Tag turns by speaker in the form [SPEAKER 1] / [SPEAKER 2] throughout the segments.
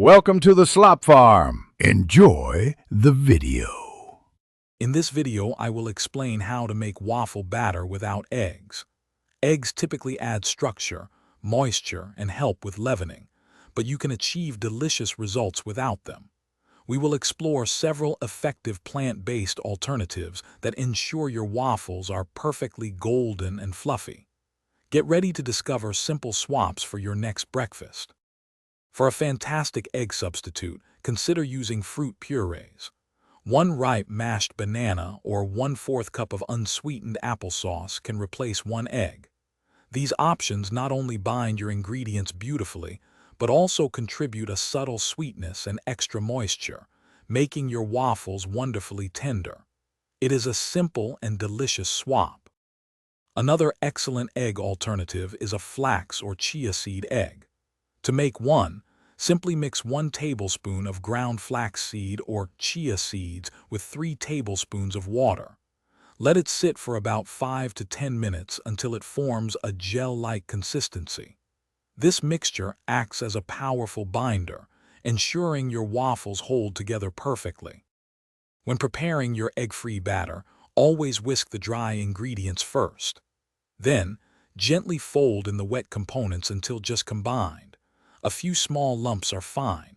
[SPEAKER 1] Welcome to the Slop Farm. Enjoy the video.
[SPEAKER 2] In this video, I will explain how to make waffle batter without eggs. Eggs typically add structure, moisture, and help with leavening, but you can achieve delicious results without them. We will explore several effective plant-based alternatives that ensure your waffles are perfectly golden and fluffy. Get ready to discover simple swaps for your next breakfast. For a fantastic egg substitute, consider using fruit purees. 1 ripe mashed banana or 1/4 cup of unsweetened applesauce can replace 1 egg. These options not only bind your ingredients beautifully, but also contribute a subtle sweetness and extra moisture, making your waffles wonderfully tender. It is a simple and delicious swap. Another excellent egg alternative is a flax or chia seed egg. To make one, simply mix 1 tablespoon of ground flaxseed or chia seeds with 3 tablespoons of water. Let it sit for about 5 to 10 minutes until it forms a gel-like consistency. This mixture acts as a powerful binder, ensuring your waffles hold together perfectly. When preparing your egg-free batter, always whisk the dry ingredients first. Then, gently fold in the wet components until just combined. A few small lumps are fine.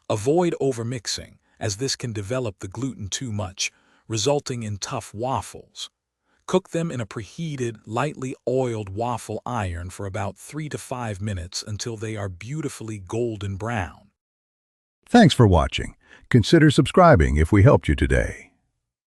[SPEAKER 2] Avoid overmixing, as this can develop the gluten too much, resulting in tough waffles. Cook them in a preheated, lightly oiled waffle iron for about 3 to 5 minutes until they are beautifully golden brown.
[SPEAKER 1] Thanks for watching. Consider subscribing if we helped you today.